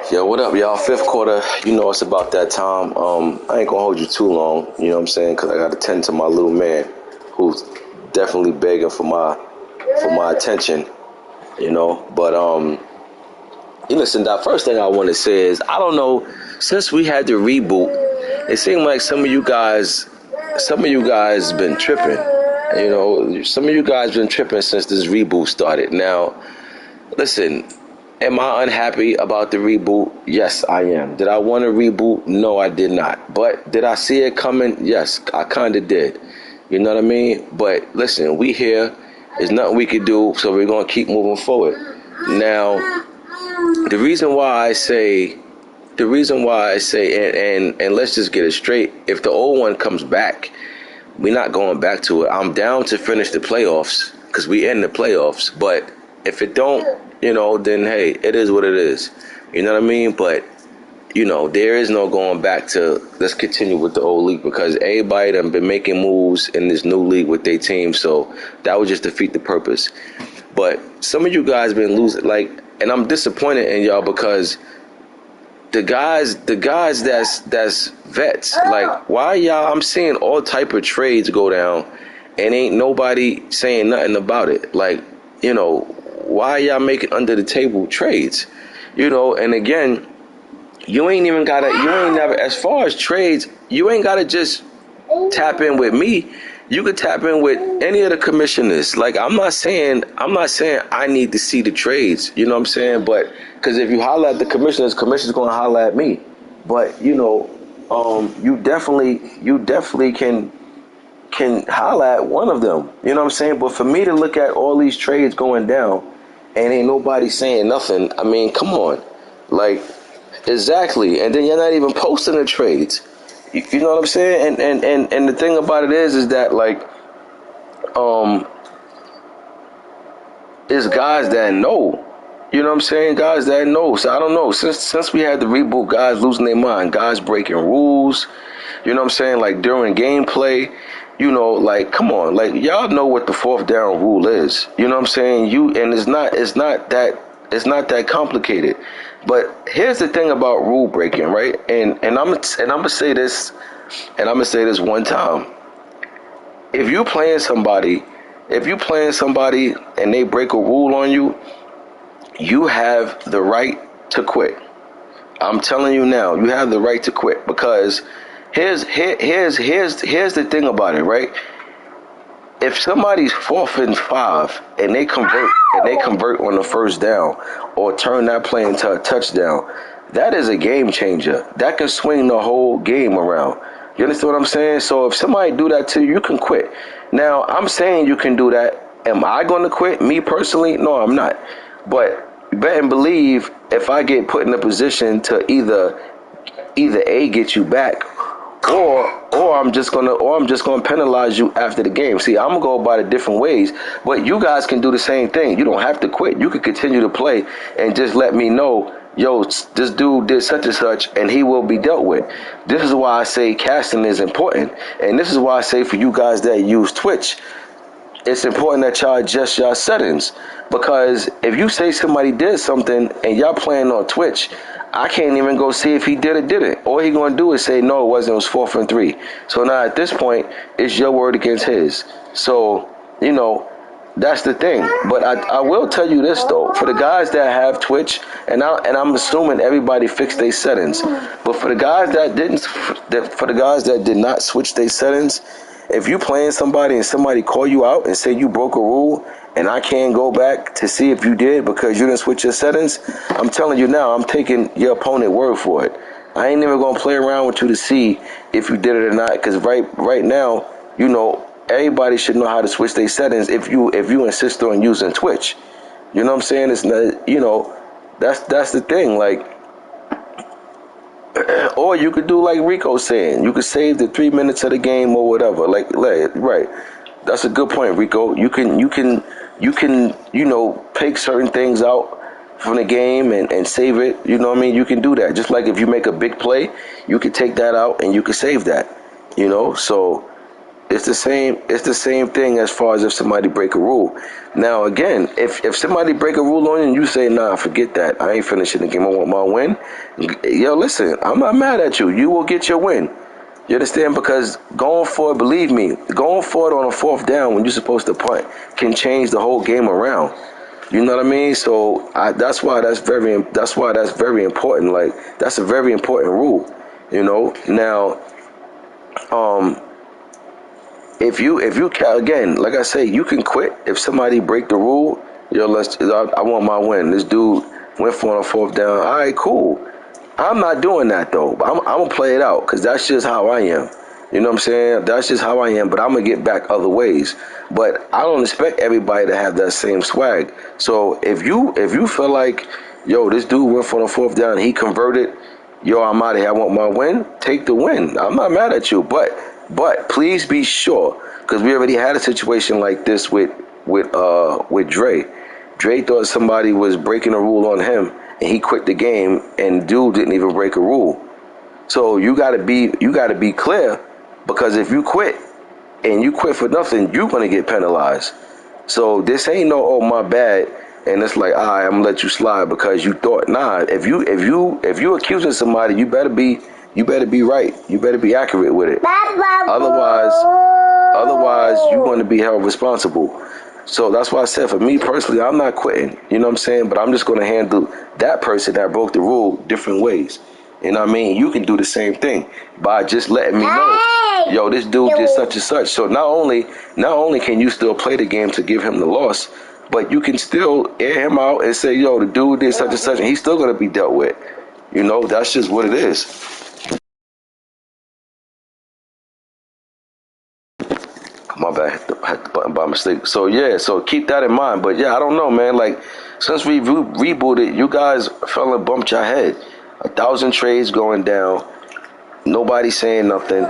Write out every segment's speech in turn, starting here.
Yo, what up, y'all? Fifth quarter, you know it's about that time. I ain't gonna hold you too long, you know what I'm saying? Because I gotta tend to my little man, who's definitely begging for my attention, you know. But you listen, the first thing I want to say is I don't know. Since we had the reboot, it seemed like some of you guys been tripping. You know, some of you guys been tripping since this reboot started. Now, listen, am I unhappy about the reboot? Yes, I am. Did I want a reboot? No, I did not. But did I see it coming? Yes, I kind of did. You know what I mean? But listen, we here. There's nothing we can do, so we're going to keep moving forward. Now, the reason why I say, and let's just get it straight. If the old one comes back, we're not going back to it. I'm down to finish the playoffs because we in the playoffs. But if it don't, you know, then hey, it is what it is. You know what I mean? But you know, there is no going back to let's continue with the old league because everybody done been making moves in this new league with their team. So that would just defeat the purpose. But some of you guys been losing, like, and I'm disappointed in y'all because the guys that's vets, like, why y'all? I'm seeing all type of trades go down, and ain't nobody saying nothing about it. Like, you know, why y'all making under the table trades? You know, and again, you ain't never, as far as trades, you ain't gotta just tap in with me. You could tap in with any of the commissioners. Like, I'm not saying I need to see the trades. You know what I'm saying? But because if you holler at the commissioners gonna holler at me. But you know, you definitely can holler at one of them. You know what I'm saying? But for me to look at all these trades going down and ain't nobody saying nothing, I mean, come on. Like, exactly. And then you're not even posting the trades. You know what I'm saying? And the thing about it is that, like, it's guys that know. You know what I'm saying? Guys that know. So I don't know. Since we had the reboot, guys losing their mind, guys breaking rules. You know what I'm saying? Like during gameplay, you know, like, come on, like, y'all know what the fourth down rule is. You know what I'm saying? And it's not that complicated. But here's the thing about rule breaking, right? And I'm gonna say this, and I'm gonna say this one time. If you playing somebody and they break a rule on you, you have the right to quit. I'm telling you now, you have the right to quit because here's the thing about it, right? If somebody's 4th and 5 and they convert on the first down or turn that play into a touchdown, that is a game changer. That can swing the whole game around. You understand what I'm saying? So if somebody do that to you, you can quit. Now, I'm saying you can do that. Am I going to quit? Me personally? No, I'm not. But you better believe if I get put in a position to either A, get you back, or I'm just gonna penalize you after the game. See, I'm gonna go about it different ways, but you guys can do the same thing. You don't have to quit. You can continue to play and just let me know, yo, this dude did such and such, and he will be dealt with. This is why I say casting is important, and this is why I say for you guys that use Twitch, it's important that y'all adjust y'all settings, because if you say somebody did something and y'all playing on Twitch, I can't even go see if he did or didn't. All he gonna do is say no, it wasn't. It was 4th and 3. So now at this point, it's your word against his. So you know that's the thing. But I will tell you this though: for the guys that have Twitch, and I'm assuming everybody fixed their settings, but for the guys that did not switch their settings, if you playing somebody and somebody call you out and say you broke a rule, and I can't go back to see if you did because you didn't switch your settings, I'm telling you now, I'm taking your opponent's word for it. I ain't even gonna play around with you to see if you did it or not, because right now, you know, everybody should know how to switch their settings if you insist on using Twitch. You know what I'm saying? It's not, you know, that's the thing, like. Or you could do like Rico saying, you could save the 3 minutes of the game or whatever. Like right. That's a good point, Rico. You can, you know, take certain things out from the game and save it. You know what I mean? You can do that. Just like if you make a big play, you can take that out and you can save that. You know, so It's the same. It's the same thing as far as if somebody break a rule. Now again, if somebody break a rule on you and you say, "Nah, forget that. I ain't finishing the game. I want my win." Yo, listen, I'm not mad at you. You will get your win. You understand? Because going for it, believe me, going for it on a fourth down when you're supposed to punt can change the whole game around. You know what I mean? So that's why that's very important. Like that's a very important rule. You know. Now, um, if you again, like I say, you can quit if somebody break the rule. Yo, I want my win. This dude went for it on fourth down. All right, cool. I'm not doing that though. I'm gonna play it out because that's just how I am. You know what I'm saying? That's just how I am. But I'm gonna get back other ways. But I don't expect everybody to have that same swag. So if you feel like, yo, this dude went for the fourth down, he converted. Yo, I'm out of here. I want my win. Take the win. I'm not mad at you. But please be sure, because we already had a situation like this with Dre. Dre thought somebody was breaking a rule on him, and he quit the game, and dude didn't even break a rule. So you gotta be clear, because if you quit and you quit for nothing, you're gonna get penalized. So this ain't no, oh, my bad, and it's like, all right, I'm gonna let you slide because you thought. Nah, if you accusing somebody, you better be right. You better be accurate with it. Otherwise you're going to be held responsible. So that's why I said, for me personally, I'm not quitting. You know what I'm saying? But I'm just going to handle that person that broke the rule different ways. You know what I mean? You can do the same thing by just letting me know, yo, this dude did such and such. So not only can you still play the game to give him the loss, but you can still air him out and say, yo, the dude did such and such, and he's still going to be dealt with. You know, that's just what it is. My bad, hit the button by mistake. So yeah, so keep that in mind. But yeah, I don't know, man. Like, since we rebooted, you guys fell and bumped your head. 1,000 trades going down. Nobody saying nothing.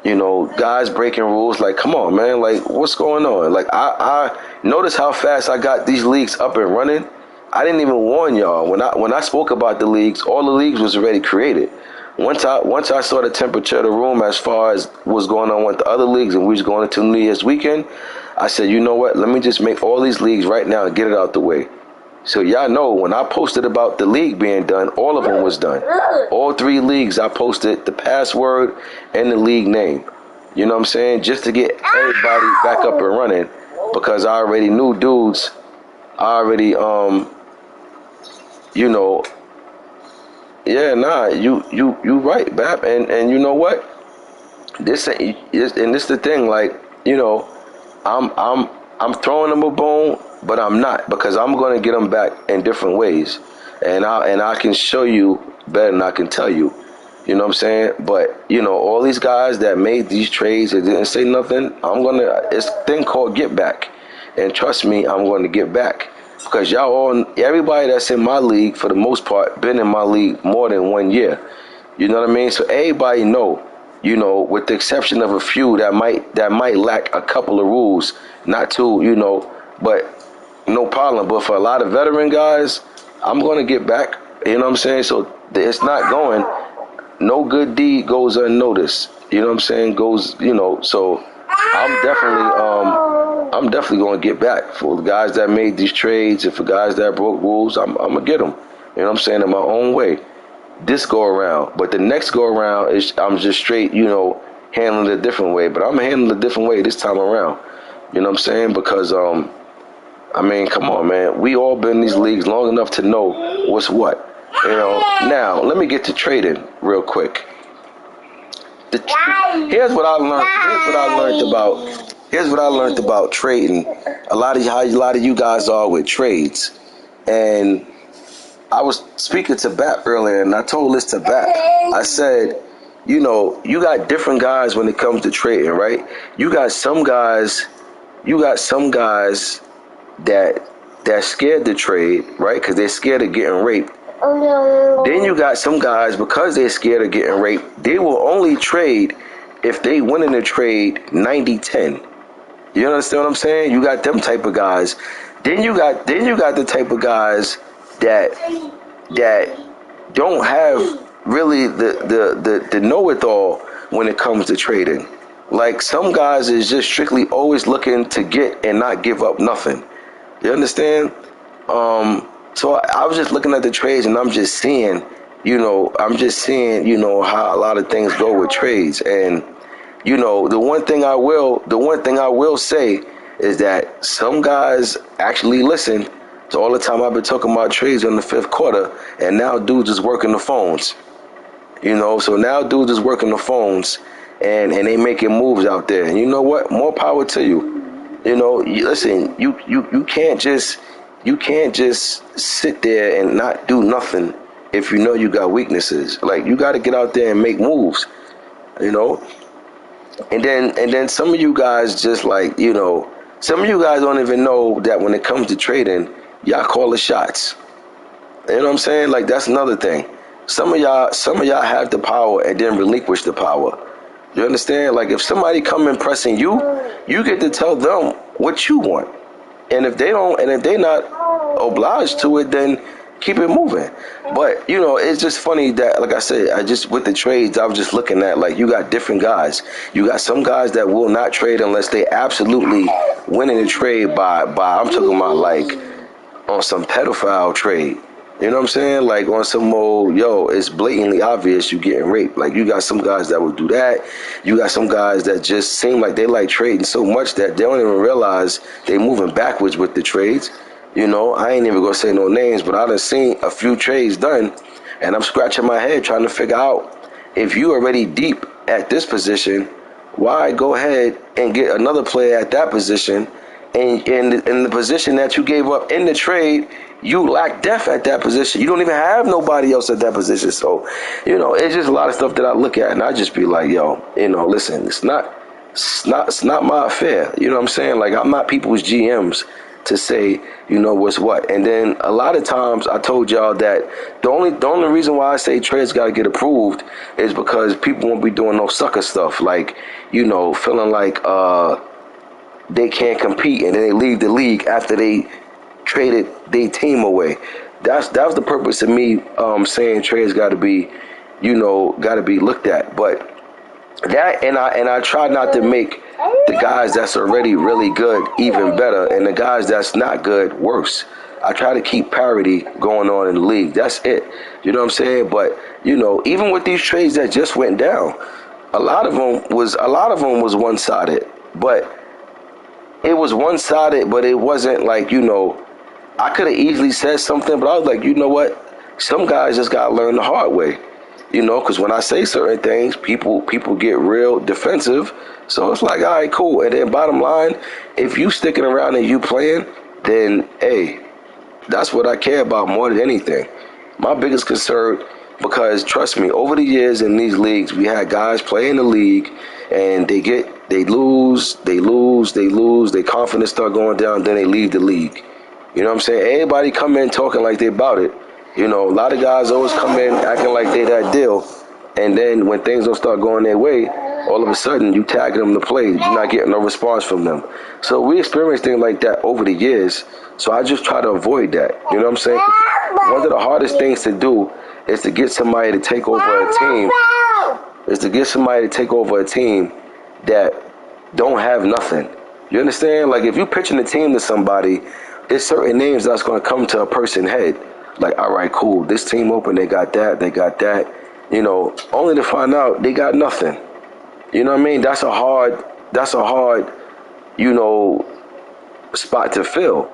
You know, guys breaking rules. Like, come on, man. Like, what's going on? Like, I notice how fast I got these leagues up and running. I didn't even warn y'all when I spoke about the leagues. All the leagues was already created. Once I saw the temperature of the room as far as what's going on with the other leagues, and we was going into New Year's weekend, I said, you know what? Let me just make all these leagues right now and get it out the way. So y'all know when I posted about the league being done, all of them was done. All three leagues I posted the password and the league name. You know what I'm saying? Just to get everybody back up and running, because I already knew dudes. I already you know, yeah, nah, you right, Bap, and you know what? This ain't, and this the thing, like, you know, I'm throwing them a bone, but I'm not, because I'm gonna get them back in different ways, and I can show you better than I can tell you. You know what I'm saying? But you know, all these guys that made these trades and didn't say nothing, it's a thing called get back, and trust me, I'm going to get back. Because everybody that's in my league, for the most part, been in my league more than 1 year. You know what I mean? So everybody know, you know, with the exception of a few that might lack a couple of rules, not two, you know, but no problem. But for a lot of veteran guys, I'm going to get back. You know what I'm saying? So it's not going. No good deed goes unnoticed. You know what I'm saying? So I'm definitely going to get back for the guys that made these trades, and for guys that broke rules. I'm going to get them. You know what I'm saying? In my own way. This go around, but the next go around is I'm just straight, you know, handling it a different way. But I'm handling it a different way this time around. You know what I'm saying? Because I mean, come on, man. We all been in these leagues long enough to know what's what. You know. Now, let me get to trading real quick. Here's what I learned. Here's what I learned about trading. How a lot of you guys are with trades, and I was speaking to Bat earlier, and I told this to Bat. I said, you know, you got different guys when it comes to trading, right? You got some guys that scared to trade, right? Because they're scared of getting raped. Oh, no. Then you got some guys, because they're scared of getting raped, they will only trade if they win in the trade 90-10. You understand what I'm saying? You got them type of guys. Then you got the type of guys that don't have really the know-it-all when it comes to trading. Like some guys is just strictly always looking to get and not give up nothing. You understand? So I was just looking at the trades and I'm just seeing, how a lot of things go with trades. And, the one thing I will say is that some guys actually listen to all the time I've been talking about trades in the fifth quarter, and now dudes is working the phones. So now dudes is working the phones and they making moves out there. And you know what? More power to you. Listen, you can't just sit there and not do nothing if you know you got weaknesses. Like you got to get out there and make moves, you know. And then some of you guys just like, some of you guys don't even know that when it comes to trading, y'all call the shots. You know what I'm saying? Like that's another thing. Some of y'all have the power and then relinquish the power. You understand? Like if somebody come and pressing you, you get to tell them what you want. And if they're not obliged to it, then keep it moving. But it's just funny that, like I said, with the trades, I was just looking at like you got different guys. You got some guys that will not trade unless they absolutely winning the trade by I'm talking about like on some pedophile trade. You know what I'm saying? Like on some old, it's blatantly obvious you getting raped. Like you got some guys that will do that. You got some guys that just seem like they like trading so much that they don't even realize they moving backwards with the trades. I ain't even gonna say no names, but I done seen a few trades done, and I'm scratching my head trying to figure out if you already deep at this position, why go ahead and get another player at that position, and in the position that you gave up in the trade, you lack depth at that position. You don't even have nobody else at that position. So, it's just a lot of stuff that I look at, and I just be like, listen, it's not my affair. You know what I'm saying? Like I'm not people's GMs to say, what's what. And then a lot of times I told y'all that the only reason why I say trades got to get approved is because people won't be doing no sucker stuff, like, feeling like they can't compete and then they leave the league after they traded their team away. That was the purpose of me saying trades got to be, looked at. But that and I try not to make the guys that's already really good even better and the guys that's not good worse. I try to keep parity going on in the league. That's it. You know what I'm saying? But even with these trades that just went down, a lot of them was one-sided. But it was one-sided, but it wasn't like, I could have easily said something, but I was like, you know what? Some guys just got to learn the hard way, because when I say certain things, people get real defensive. So it's like, all right, cool. And then bottom line, if you sticking around and you playing, then, hey, that's what I care about more than anything. My biggest concern, because trust me, over the years in these leagues, we had guys play in the league and they lose, their confidence start going down, then they leave the league. You know what I'm saying? Everybody come in talking like they about it. A lot of guys always come in acting like they that deal, and then when things don't start going their way, all of a sudden you tagging them to play, you're not getting no response from them. So we experienced things like that over the years, so I just try to avoid that. You know what I'm saying? One of the hardest things to do is to get somebody to take over a team, that don't have nothing. You understand? Like if you pitching a team to somebody, there's certain names that's going to come to a person's head. Like, all right, cool, this team open, they got that, only to find out they got nothing. You know what I mean? That's a hard, spot to fill.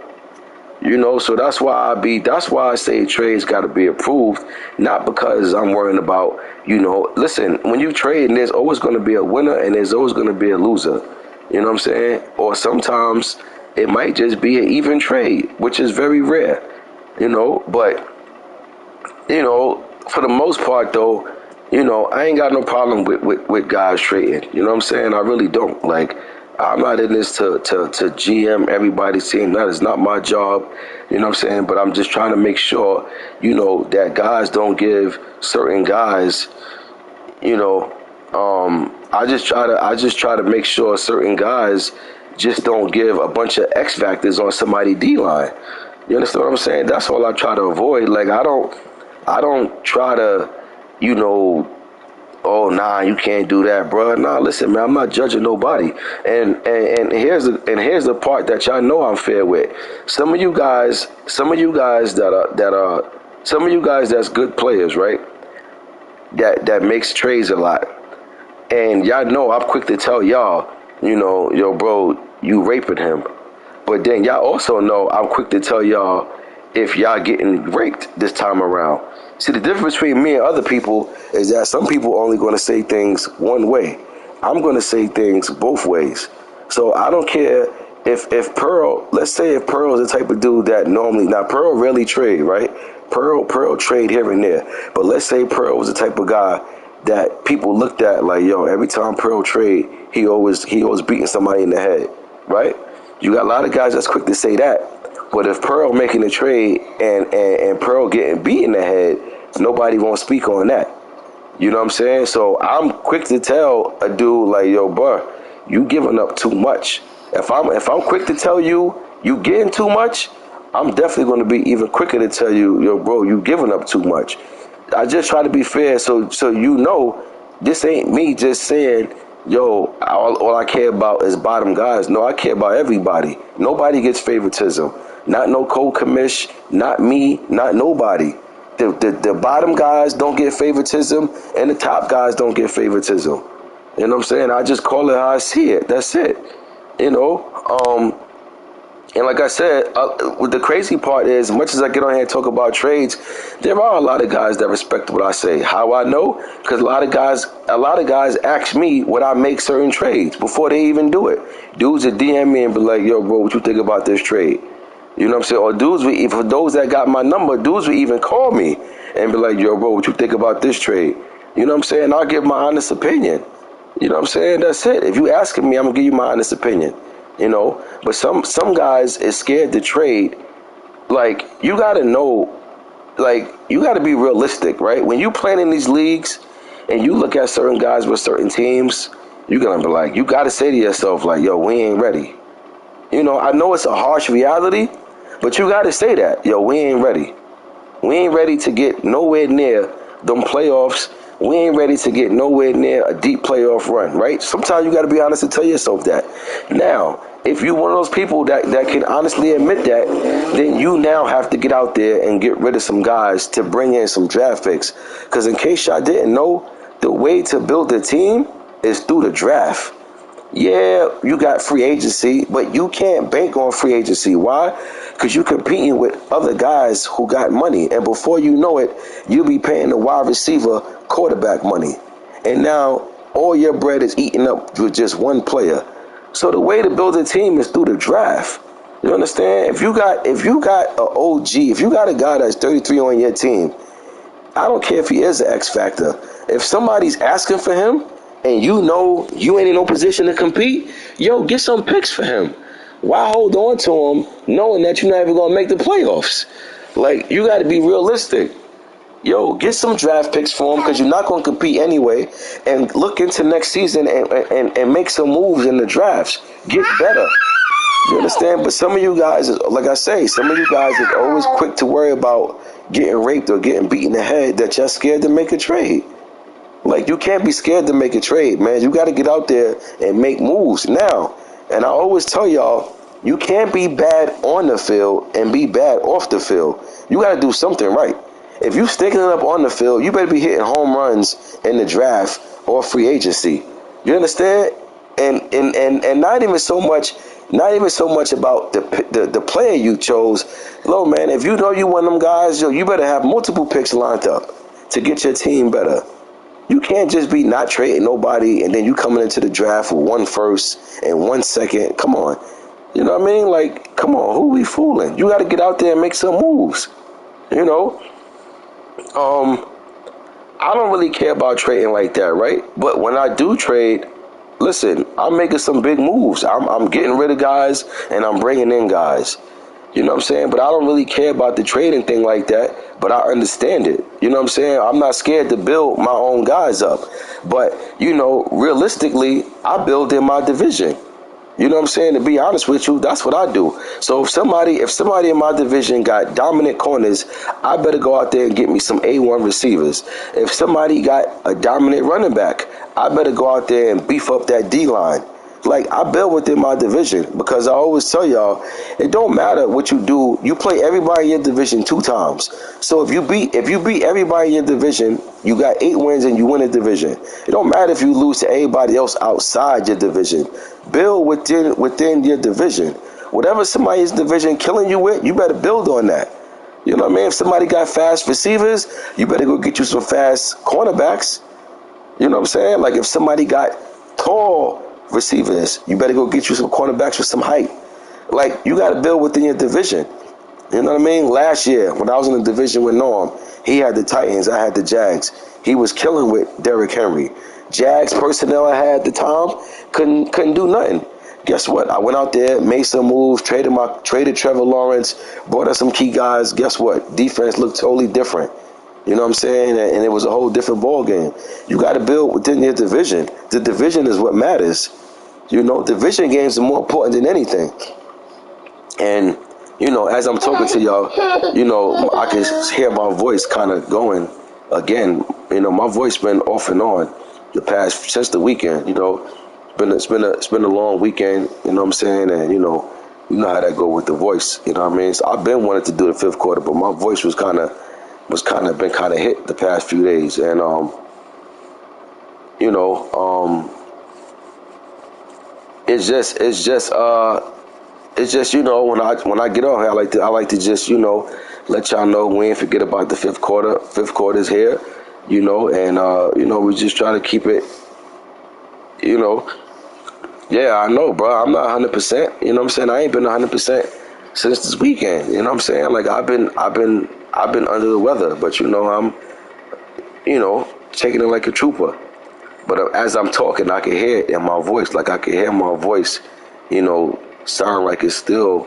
So that's why I say trades got to be approved, not because I'm worrying about, listen, when you trade, there's always going to be a winner and there's always going to be a loser. You know what I'm saying? Or sometimes it might just be an even trade, which is very rare. But, for the most part, though, I ain't got no problem with guys trading. You know what I'm saying? I really don't. Like, I'm not in this to GM everybody's team. That is not my job. You know what I'm saying? But I'm just trying to make sure, that guys don't give certain guys, I just try to make sure certain guys just don't give a bunch of X factors on somebody D-line. You understand what I'm saying? That's all I try to avoid. Like I don't try to, oh nah, you can't do that, bro. Nah, listen, man, I'm not judging nobody. And here's the part that y'all know I'm fair with. Some of you guys some of you guys that's good players, right? That makes trades a lot. And y'all know I'm quick to tell y'all, yo, bro, you raping him. But then y'all also know I'm quick to tell y'all if y'all getting raped this time around. See, the difference between me and other people is that some people only going to say things one way. I'm going to say things both ways. So I don't care if Pearl, let's say if Pearl is the type of dude that normally, now Pearl rarely trade, right? Pearl trade here and there. But let's say Pearl was the type of guy that people looked at like, yo, every time Pearl trade, he always beating somebody in the head, right? You got a lot of guys that's quick to say that. But if Pearl making a trade and Pearl getting beat in the head, nobody won't speak on that. You know what I'm saying? So I'm quick to tell a dude like, yo, bro, you giving up too much. If I'm quick to tell you getting too much, I'm definitely going to be even quicker to tell you, yo, bro, you giving up too much. I just try to be fair, so you know, this ain't me just saying, yo, all I care about is bottom guys. No, I care about everybody. Nobody gets favoritism. Not no Cole Commish, not me, not nobody. The bottom guys don't get favoritism, and the top guys don't get favoritism. You know what I'm saying? I just call it how I see it. That's it. You know, and like I said, the crazy part is, as much as I get on here and talk about trades, there are a lot of guys that respect what I say. How I know? Because a lot of guys ask me would I make certain trades before they even do it. Dudes that DM me and be like, yo, bro, what you think about this trade? You know what I'm saying? Or dudes, for those that got my number, dudes would even call me and be like, yo, bro, what you think about this trade? You know what I'm saying? I'll give my honest opinion. You know what I'm saying? That's it. If you asking me, I'm going to give you my honest opinion. You know, but some guys is scared to trade. Like, you gotta know, like, you gotta be realistic, right? When you playing in these leagues and you look at certain guys with certain teams, you're gonna be like, you gotta say to yourself, like, yo, we ain't ready. You know, I know it's a harsh reality, but you gotta say that, yo, we ain't ready. We ain't ready to get nowhere near them playoffs. We ain't ready to get nowhere near a deep playoff run, right? Sometimes you got to be honest and tell yourself that. Now, if you're one of those people that can honestly admit that, then you now have to get out there and get rid of some guys to bring in some draft picks. Because in case y'all didn't know, the way to build a team is through the draft. Yeah, you got free agency, but you can't bank on free agency. Why? Because you're competing with other guys who got money. And before you know it, you'll be paying the wide receiver quarterback money. And now all your bread is eaten up with just one player. So the way to build a team is through the draft. You understand? If you got an OG, if you got a guy that's 33 on your team, I don't care if he is an X factor. If somebody's asking for him, and you know you ain't in no position to compete, yo, get some picks for him. Why hold on to him knowing that you're not even going to make the playoffs? Like, you got to be realistic. Yo, get some draft picks for him because you're not going to compete anyway, and look into next season and make some moves in the drafts. Get better. You understand? But some of you guys, like I say, some of you guys are always quick to worry about getting raped or getting beat in the head that you're scared to make a trade. Like, you can't be scared to make a trade, man. You got to get out there and make moves now. And I always tell y'all, you can't be bad on the field and be bad off the field. You got to do something right. If you sticking it up on the field, you better be hitting home runs in the draft or free agency. You understand? And not even so much about the player you chose. Look, man, if you know you one of them guys, yo, you better have multiple picks lined up to get your team better. You can't just be not trading nobody and then you coming into the draft with 1 first and 1 second. Come on. You know what I mean? Like, come on, who we fooling? You got to get out there and make some moves. You know? I don't really care about trading like that, right? But when I do trade, listen, I'm making some big moves. I'm getting rid of guys and I'm bringing in guys. You know what I'm saying? But I don't really care about the trading thing like that, but I understand it. You know what I'm saying? I'm not scared to build my own guys up. But, you know, realistically, I build in my division. You know what I'm saying? To be honest with you, that's what I do. So if somebody in my division got dominant corners, I better go out there and get me some A1 receivers. If somebody got a dominant running back, I better go out there and beef up that D line. Like, I build within my division, because I always tell y'all, it don't matter what you do. You play everybody in your division 2 times. So if you beat everybody in your division, you got 8 wins and you win a division. It don't matter if you lose to everybody else outside your division. Build within your division. Whatever somebody's division killing you with, you better build on that. You know what I mean? If somebody got fast receivers, you better go get you some fast cornerbacks. You know what I'm saying? Like, if somebody got tall receivers, you better go get you some cornerbacks with some height. Like, you got to build within your division. You know what I mean? Last year, when I was in the division with Norm, he had the Titans, I had the Jags. He was killing with Derrick Henry. Jags personnel I had at the time couldn't do nothing. Guess what? I went out there, made some moves, traded Trevor Lawrence, brought us some key guys. Guess what? Defense looked totally different. You know what I'm saying? And it was a whole different ball game. You got to build within your division. The division is what matters. You know, division games are more important than anything. And, you know, as I'm talking to y'all, you know, I can hear my voice kind of going again. You know, my voice been off and on since the weekend. You know, it's been a long weekend. You know what I'm saying? And you know how that go with the voice. You know what I mean? So I've been wanting to do the 5th quarter, but my voice was kind of hit the past few days. And you know, it's just you know, when I get on here, I like to just, you know, let y'all know we ain't forget about the 5th quarter. 5th quarter's here, you know, and you know, we just try to keep it, you know. Yeah, I know, bro. I'm not 100%. You know what I'm saying? I ain't been 100% since this weekend. You know what I'm saying? Like, I've been under the weather, but you know, I'm, you know, taking it like a trooper. But as I'm talking, I can hear it in my voice. Like, I can hear my voice, you know, sound like it's still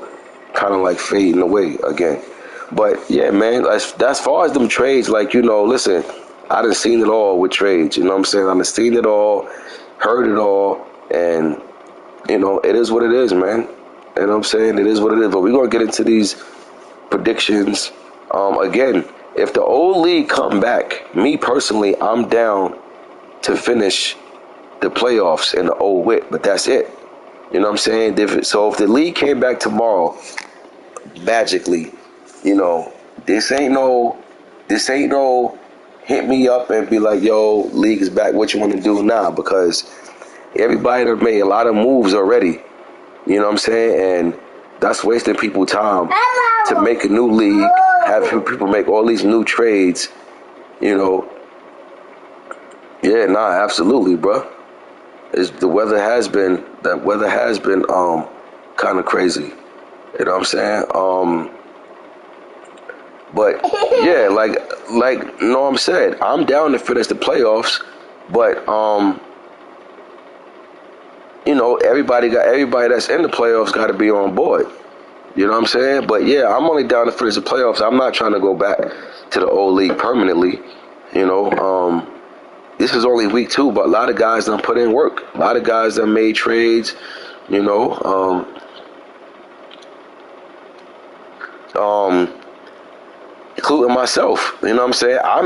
kind of like fading away again. But yeah, man, as far as them trades, like, you know, listen, I done seen it all with trades. You know what I'm saying? I done seen it all, heard it all, and you know, it is what it is, man. You know what I'm saying? It is what it is. But we're gonna get into these predictions. Again, if the old league come back, me personally, I'm down to finish the playoffs in the old whip, but that's it. You know what I'm saying? So if the league came back tomorrow, magically, you know, this ain't no hit me up and be like, yo, league is back, what you want to do now? Because everybody done made a lot of moves already. You know what I'm saying? And that's wasting people time to make a new league, have people make all these new trades, you know. Yeah, nah, absolutely, bro. The weather has been kind of crazy. You know what I'm saying? But yeah, like Norm said, I'm down to finish the playoffs, but you know, everybody that's in the playoffs got to be on board. You know what I'm saying? But yeah, I'm only down to finish the playoffs. I'm not trying to go back to the old league permanently. You know, this is only week 2, but a lot of guys done put in work. A lot of guys done made trades. You know, including myself. You know what I'm saying? I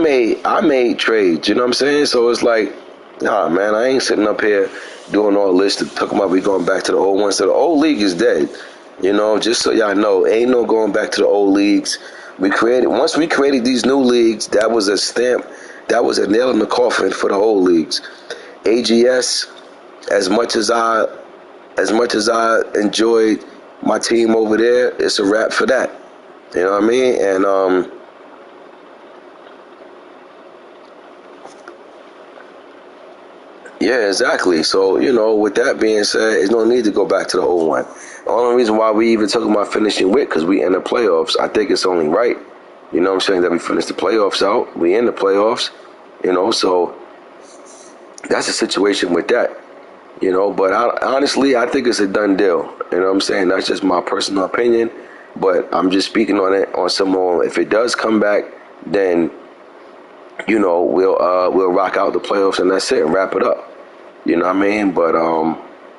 made trades. You know what I'm saying? So it's like, nah, man, I ain't sitting up here doing all this to talk about we going back to the old one. So the old league is dead. You know, just so y'all know, ain't no going back to the old leagues. Once we created these new leagues, that was a stamp, that was a nail in the coffin for the old leagues. AGS, as much as I enjoyed my team over there, it's a wrap for that. You know what I mean? And yeah, exactly. So, you know, with that being said, there's no need to go back to the old one. The only reason why we even talking about finishing with, because we in the playoffs. I think it's only right, you know what I'm saying, that we finish the playoffs out. We in the playoffs, you know, so that's the situation with that, you know. But honestly, I think it's a done deal. You know what I'm saying? That's just my personal opinion, but I'm just speaking on it on some more. If it does come back, then, you know, we'll rock out the playoffs and that's it and wrap it up. You know what I mean? But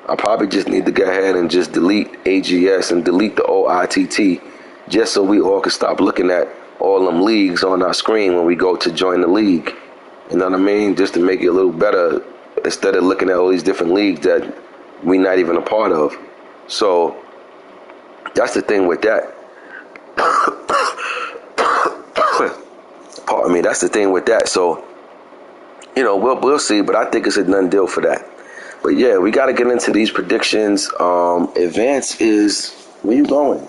I probably just need to go ahead and just delete AGS and delete the OITT, just so we all can stop looking at all them leagues on our screen when we go to join the league. You know what I mean? Just to make it a little better, instead of looking at all these different leagues that we not even a part of. So that's the thing with that. Pardon me. That's the thing with that. So, you know, we'll see, but I think it's a done deal for that. But yeah, we got to get into these predictions. Advance is, where you going?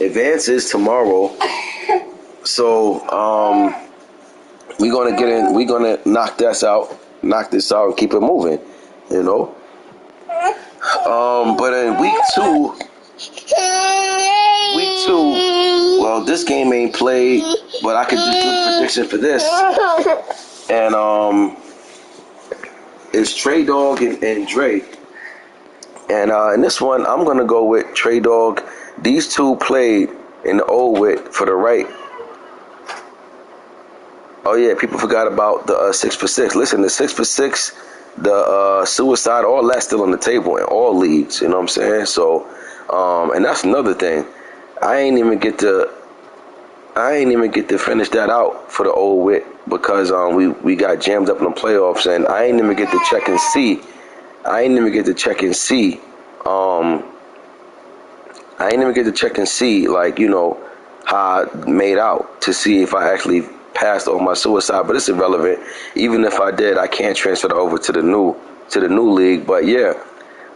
Advance is tomorrow. So we're gonna get in. We're gonna knock this out, and keep it moving. You know. But in week two, well, this game ain't played, but I could just do the prediction for this. And it's Trey Dog and Dre. And in this one, I'm gonna go with Trey Dog. These two played in the old wit for the right. Oh yeah, people forgot about the 6 for 6. Listen, the 6 for 6, the suicide, all that's still on the table in all leagues. You know what I'm saying? So, and that's another thing. I ain't even get to finish that out for the old wit because we got jammed up in the playoffs, and I ain't even get to check and see. I ain't even get to check and see, like, you know, how I made out to see if I actually passed on my suicide, but it's irrelevant. Even if I did, I can't transfer it over to the new league. But yeah,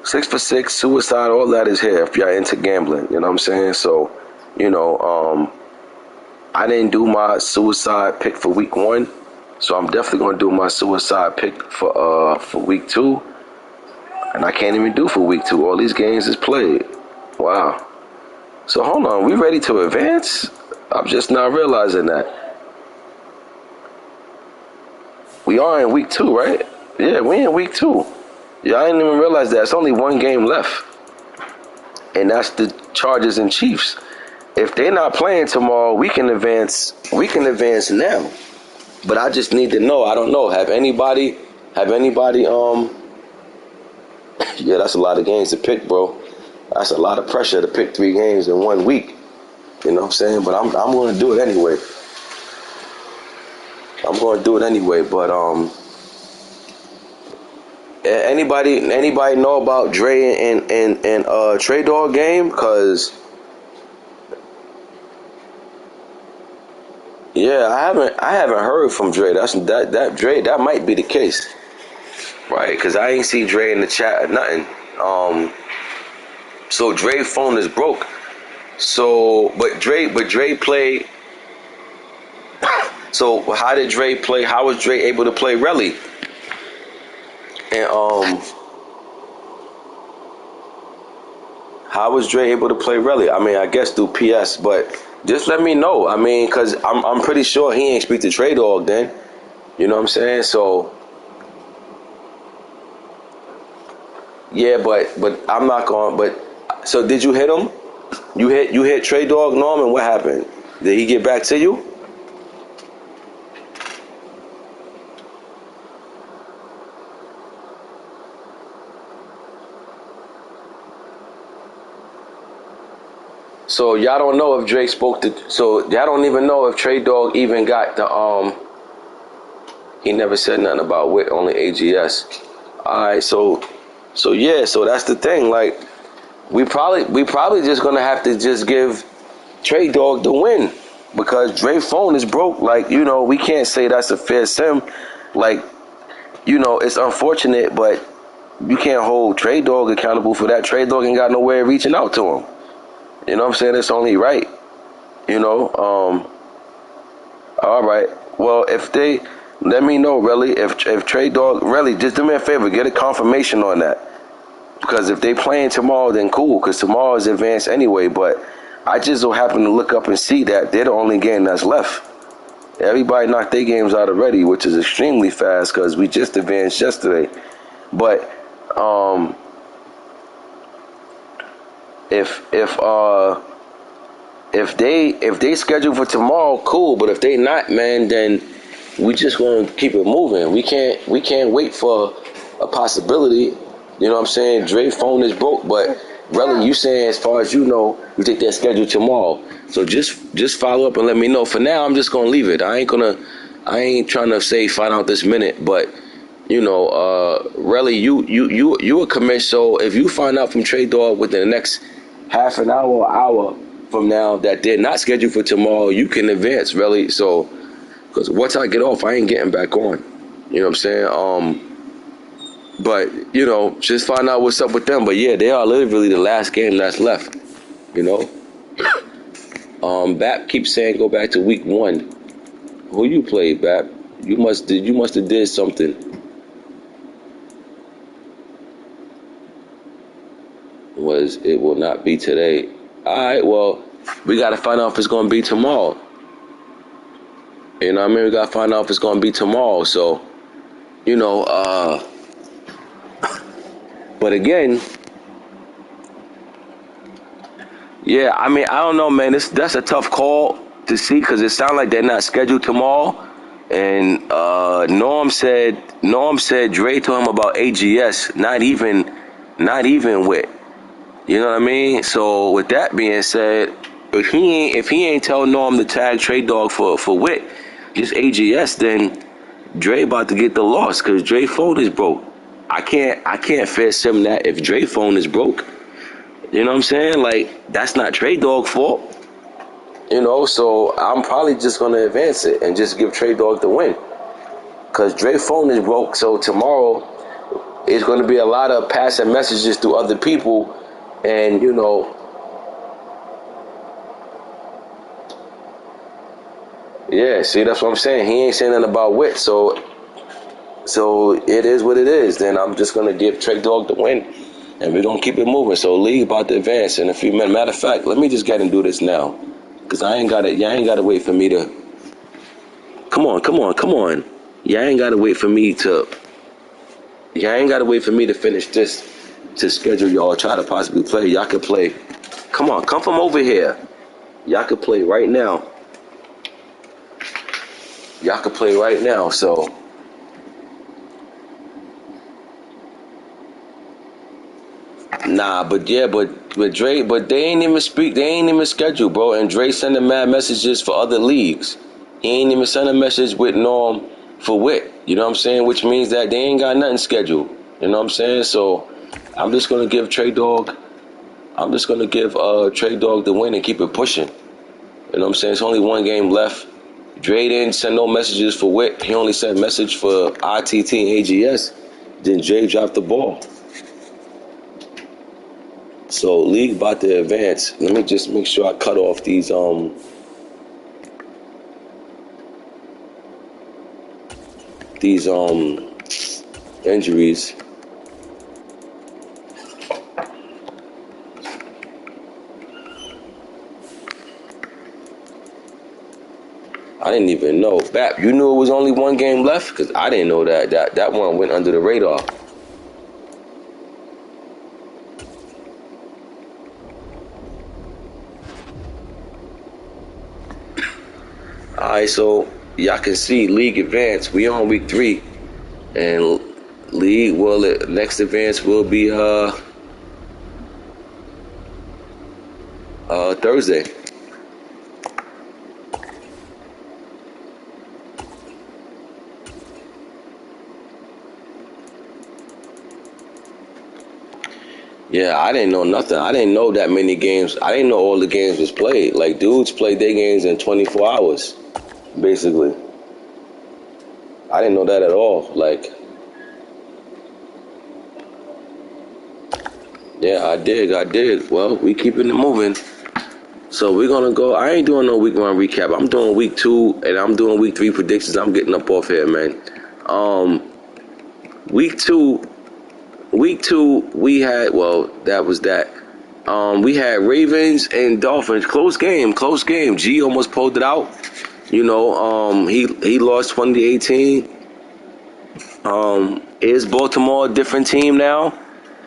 6 for 6, suicide, all that is here if y'all into gambling. You know what I'm saying? So, you know, I didn't do my suicide pick for week 1, so I'm definitely gonna do my suicide pick for week 2, and I can't even do for week 2. All these games is played. Wow. So hold on, we ready to advance? I'm just not realizing that. We are in week 2, right? Yeah, we in week 2. Yeah, I didn't even realize that. It's only one game left. And that's the Chargers and Chiefs. If they're not playing tomorrow, we can advance now. But I just need to know. I don't know. Have anybody yeah, that's a lot of games to pick, bro. That's a lot of pressure to pick 3 games in 1 week. You know what I'm saying? But I'm going to do it anyway. But anybody know about Dre and Trey Dog game? Cause yeah, I haven't heard from Dre. That Dre, that might be the case, right? Cause I ain't see Dre in the chat or nothing. So Dre's phone is broke. So but Dre played. So how did Dre play? How was Dre able to play Relly? And how was Dre able to play Relly? I mean, I guess through PS, but just let me know. I mean, cause I'm pretty sure he ain't speak to Trey Dog then. You know what I'm saying? So yeah, but I'm not going. But so did you hit him? You hit Trey Dog, Norman. What happened? Did he get back to you? So y'all don't know if Drake spoke to. So y'all don't even know if Trey Dog even got the. He never said nothing about Wit, only AGS. All right, so yeah, so that's the thing. Like, we probably just gonna have to just give Trey Dog the win because Dre's phone is broke. Like, you know, we can't say that's a fair sim. Like, you know, it's unfortunate, but you can't hold Trey Dog accountable for that. Trey Dog ain't got no way of reaching out to him. You know what I'm saying? It's only right. You know, all right. Well, if they let me know, really, if Trey Dog, really, just do me a favor, get a confirmation on that. Because if they playing tomorrow, then cool, because tomorrow is advanced anyway. But I just so happen to look up and see that they're the only game that's left. Everybody knocked their games out already, which is extremely fast because we just advanced yesterday. But if they schedule for tomorrow, cool. But if they not, man, then we just gonna keep it moving. We can't wait for a possibility. You know what I'm saying? Dre's phone is broke, but really, you saying as far as you know, you think they're scheduled tomorrow. So just follow up and let me know. For now, I'm just gonna leave it. I ain't trying to say find out this minute, but you know, really, you a commit. So if you find out from Trey Dog within the next half an hour or hour from now that they're not scheduled for tomorrow, you can advance, really. So, because once I get off, I ain't getting back on. You know what I'm saying? But, you know, just find out what's up with them. But, yeah, they are literally the last game that's left, you know. Bap keeps saying go back to week 1. Who you played, Bap? You must have did something. It will not be today. All right, well, we got to find out if it's going to be tomorrow. You know what I mean? We got to find out if it's going to be tomorrow. So, you know, but again, yeah, I mean, I don't know, man. That's a tough call to see because it sounds like they're not scheduled tomorrow. And Norm said Dre told him about AGS, not even with. You know what I mean? So with that being said, if he ain't tell Norm to tag Trey Dog for Wit, just AGS, then Dre about to get the loss because Dre phone is broke. I can't fair sim that if Dre phone is broke. You know what I'm saying? Like, that's not Trey Dog fault. You know, so I'm probably just gonna advance it and just give Trey Dog the win. Cause Dre phone is broke, so tomorrow it's gonna be a lot of passing messages to other people. And, you know, yeah, see, that's what I'm saying. He ain't saying nothing about Wit, so it is what it is. Then I'm just going to give Trey Dog the win, and we're going to keep it moving. So league about to advance in a few minutes. Matter of fact, let me just get and do this now, because y'all ain't got to wait for me to, come on. Y'all ain't got to wait for me to finish this to schedule y'all try to possibly play. Y'all can play. Come on, come from over here. Y'all can play right now. So nah, but Dre, but they ain't even scheduled, bro. And Dre sending mad messages for other leagues. He ain't even send a message with Norm for Wit. You know what I'm saying? Which means that they ain't got nothing scheduled. You know what I'm saying? So I'm just gonna give Trey Dog the win and keep it pushing. You know what I'm saying? It's only one game left. Dre didn't send no messages for Wit. He only sent message for ITT and AGS. Then Dre dropped the ball. So league about to advance. Let me just make sure I cut off these injuries. I didn't even know. Bap, you knew it was only one game left? Because I didn't know that one went under the radar. Alright, so y'all can see league advance. We on week 3. And league next advance will be Thursday. Yeah, I didn't know nothing. I didn't know that many games. I didn't know all the games was played. Like, dudes played their games in 24 hours, basically. I didn't know that at all. Like, yeah, I did. Well, we keeping it moving. So we're going to go. I ain't doing no week 1 recap. I'm doing week 2, and I'm doing week 3 predictions. I'm getting up off here, man. Week two, we had, well, that was that. We had Ravens and Dolphins. Close game. G almost pulled it out. You know, he lost 2018. Is Baltimore a different team now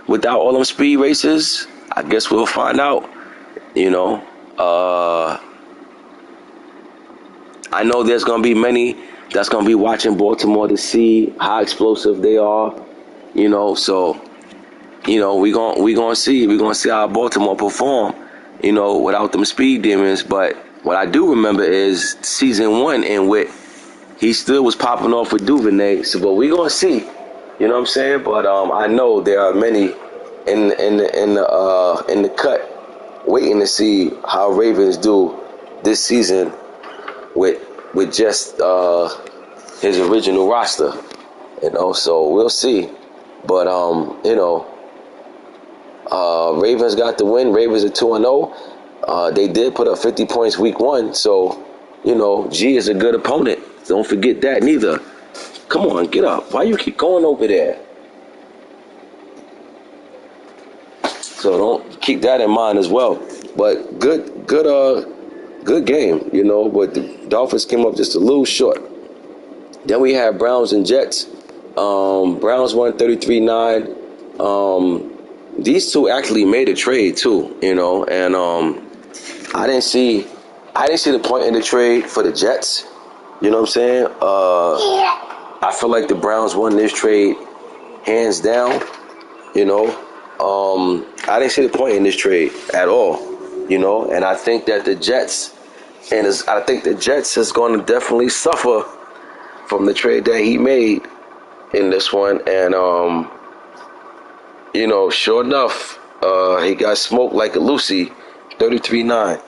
without all them speed races? I guess we'll find out. You know, I know there's going to be many that's going to be watching Baltimore to see how explosive they are. You know, so we gonna see how Baltimore perform, without them speed demons. But what I do remember is season 1 in which he still was popping off with Duvernay. So, but we gonna see, you know what I'm saying? But I know there are many in the cut waiting to see how Ravens do this season with just his original roster. So we'll see. But Ravens got the win. Ravens are 2-0. They did put up 50 points week 1, so G is a good opponent. Don't forget that neither. Come on, get up. Why you keep going over there? So don't keep that in mind as well. But good game, but the Dolphins came up just a little short. Then we had Browns and Jets. Browns won 33-9. These two actually made a trade too, and I didn't see the point in the trade for the Jets. You know what I'm saying? I feel like the Browns won this trade hands down. I didn't see the point in this trade at all. And I think that the Jets is going to definitely suffer from the trade that he made in this one. And sure enough, he got smoked like a Lucy, 33-9.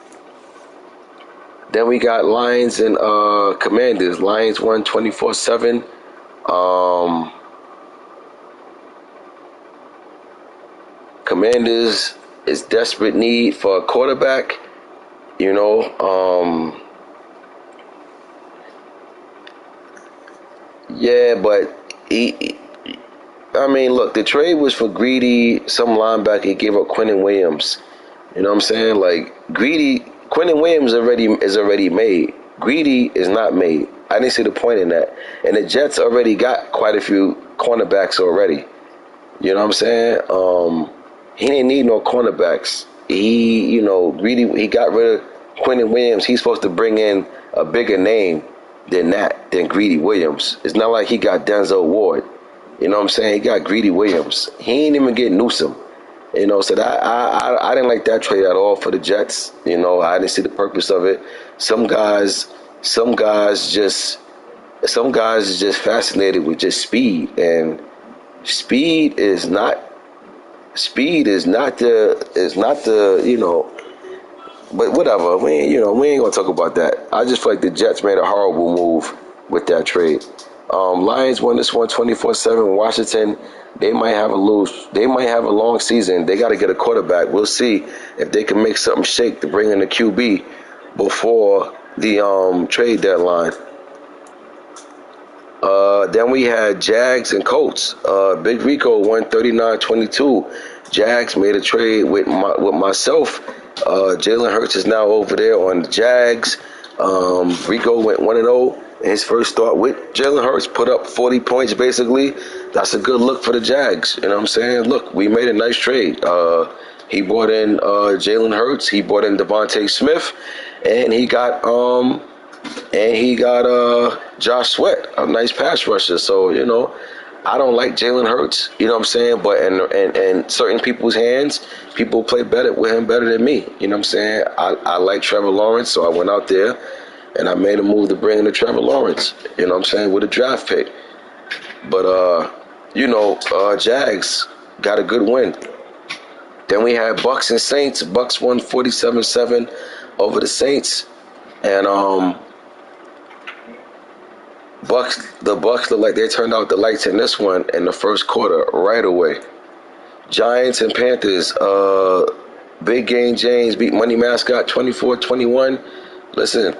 Then we got Lions and Commanders. Lions won 24-7. Commanders is desperate need for a quarterback. Yeah, but look, the trade was for Greedy, some linebacker. He gave up Quinnen Williams. You know what I'm saying? Like, Quinnen Williams is already made. Greedy is not made. I didn't see the point in that. And the Jets already got quite a few cornerbacks already. You know what I'm saying? He didn't need no cornerbacks. Greedy, he got rid of Quinnen Williams. He's supposed to bring in a bigger name than Greedy Williams. It's not like he got Denzel Ward. You know what I'm saying? He got Greedy Williams. He ain't even get Newsom. So that I didn't like that trade at all for the Jets. I didn't see the purpose of it. Some guys just fascinated with just speed, and speed is not the but whatever. We ain't gonna talk about that. I just feel like the Jets made a horrible move with that trade. Lions won this one 24-7. Washington, they might have a long season. They got to get a quarterback. We'll see if they can make something shake to bring in a QB before the trade deadline. Then we had Jags and Colts. Big Rico won 39-22. Jags made a trade with myself. Jalen Hurts is now over there on the Jags. Rico went 1-0. His first start with Jalen Hurts, put up 40 points basically. That's a good look for the Jags. You know what I'm saying? Look, we made a nice trade. He brought in Jalen Hurts. He brought in Devontae Smith, and he got Josh Sweat, a nice pass rusher. So I don't like Jalen Hurts. You know what I'm saying? But in certain people's hands, people play better with him better than me. You know what I'm saying? I like Trevor Lawrence, so I went out there and I made a move to bring in the Trevor Lawrence. You know what I'm saying? With a draft pick. But Jags got a good win. Then we had Bucks and Saints. Bucks won 47-7 over the Saints, and the Bucks look like they turned out the lights in this one in the first quarter right away. Giants and Panthers. Big Game James beat Money Mascot 24-21. Listen,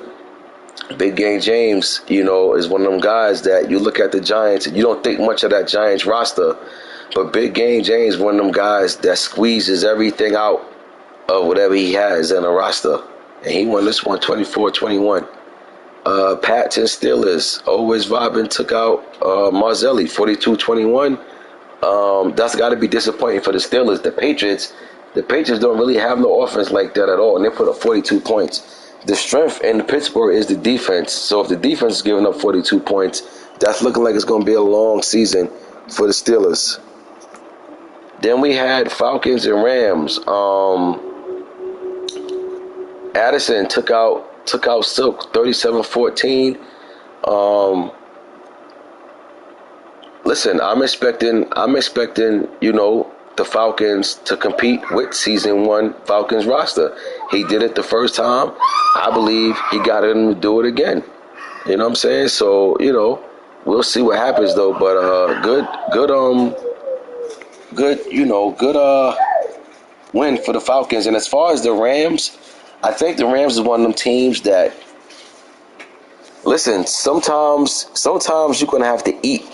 Big Game James, is one of them guys that you look at the Giants and you don't think much of that Giants roster, but Big Game James, one of them guys that squeezes everything out of whatever he has in a roster, and he won this one 24-21. Pats and Steelers. Always vibing took out Marzelli 42-21. That's got to be disappointing for the Steelers. The Patriots don't really have no offense like that at all, and they put up 42 points. The strength in Pittsburgh is the defense. So if the defense is giving up 42 points, that's looking like it's going to be a long season for the Steelers. Then we had Falcons and Rams. Addison took out Silk 37-14. Listen, I'm expecting, the Falcons to compete with season 1 Falcons roster. He did it the first time. I believe he got him to do it again. You know what I'm saying? So, we'll see what happens though. But good win for the Falcons. And as far as the Rams, I think the Rams is one of them teams that, listen, sometimes you're gonna have to eat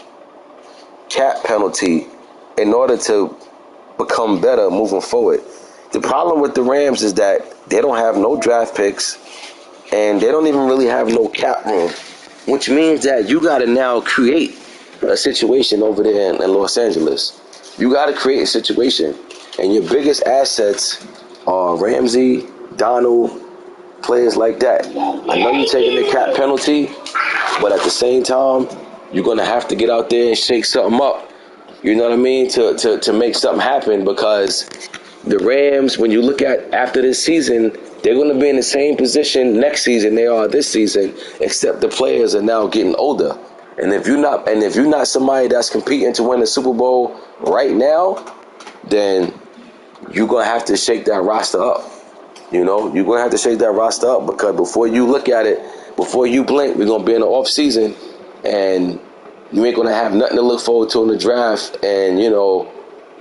cap penalty in order to become better moving forward. The problem with the Rams is that they don't have no draft picks and they don't even really have no cap room, which means that you got to now create a situation over there in Los Angeles. You got to create a situation, and your biggest assets are Ramsey, Donald, players like that. I know you're taking the cap penalty, but at the same time, you're going to have to get out there and shake something up. You know what I mean? To make something happen, because the Rams, when you look at after this season, they're going to be in the same position next season they are this season, except the players are now getting older. And if you're not somebody that's competing to win the Super Bowl right now, then you're going to have to shake that roster up. You're going to have to shake that roster up, because before you look at it, before you blink, we're going to be in the off season, and you ain't going to have nothing to look forward to in the draft. And,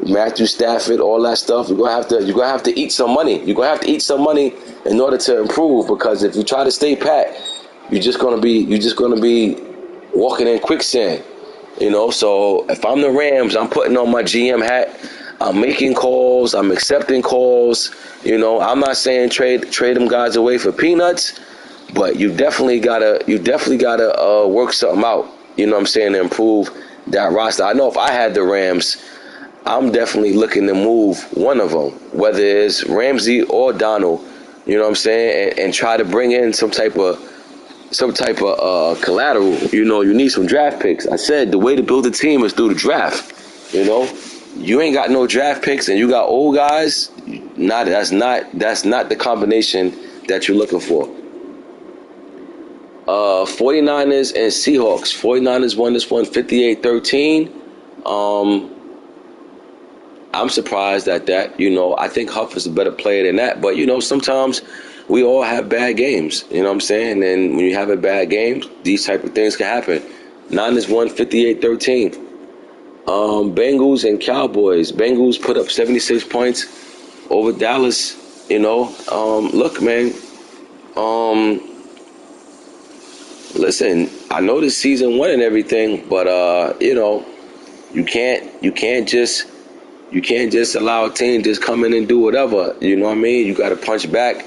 Matthew Stafford, all that stuff, you're going to have to eat some money. You're going to have to eat some money in order to improve, because if you try to stay pat, you're just going to be walking in quicksand. So if I'm the Rams, I'm putting on my GM hat. I'm making calls. I'm accepting calls. I'm not saying trade them guys away for peanuts, but you definitely gotta work something out. You know what I'm saying, to improve that roster. I know if I had the Rams, I'm definitely looking to move one of them, whether it's Ramsey or Donald. You know what I'm saying, and try to bring in some type of collateral. You need some draft picks. I said the way to build a team is through the draft. You ain't got no draft picks and you got old guys. That's not the combination that you're looking for. 49ers and Seahawks. 49ers won this one 58-13. I'm surprised at that. I think Huff is a better player than that. But, sometimes we all have bad games. You know what I'm saying? And when you have a bad game, these type of things can happen. Niners won 58-13. Bengals and Cowboys. Bengals put up 76 points over Dallas. Look, man. Listen, I know this season 1 and everything, but you can't just allow a team just come in and do whatever. You know what I mean? You got to punch back.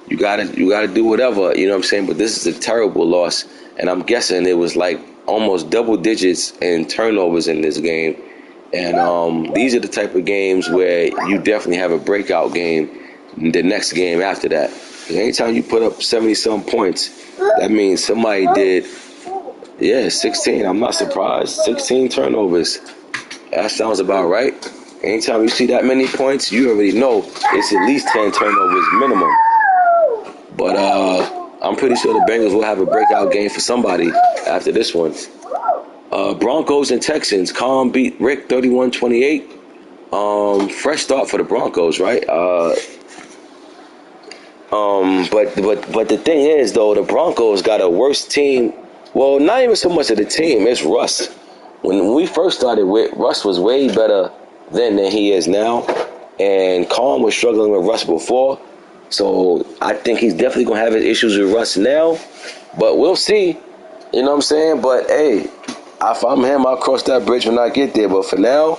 You got to do whatever. You know what I'm saying? But this is a terrible loss, and I'm guessing it was like almost double digits in turnovers in this game. And these are the type of games where you definitely have a breakout game the next game after that. Because anytime you put up 70-some points, that means somebody did, 16. I'm not surprised. 16 turnovers. That sounds about right. Anytime you see that many points, you already know it's at least 10 turnovers minimum. But I'm pretty sure the Bengals will have a breakout game for somebody after this one. Broncos and Texans. Calm beat Rick 31-28. Fresh start for the Broncos, right? But the thing is, though, the Broncos got a worse team. Well, not even so much of the team. It's Russ. When we first started with, Russ was way better then than he is now. And Calm was struggling with Russ before. So I think he's definitely going to have his issues with Russ now. But we'll see. You know what I'm saying? But, hey, if I'm him, I'll cross that bridge when I get there. But for now,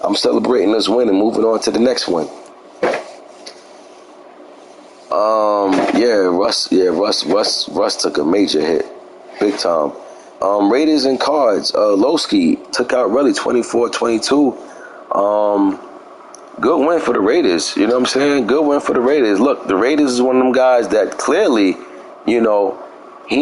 I'm celebrating this win and moving on to the next one. Russ took a major hit. Big time. Raiders and Cards. Lowski took out Relly 24-22. Good win for the Raiders. You know what I'm saying? Good win for the Raiders. Look, the Raiders is one of them guys that clearly, he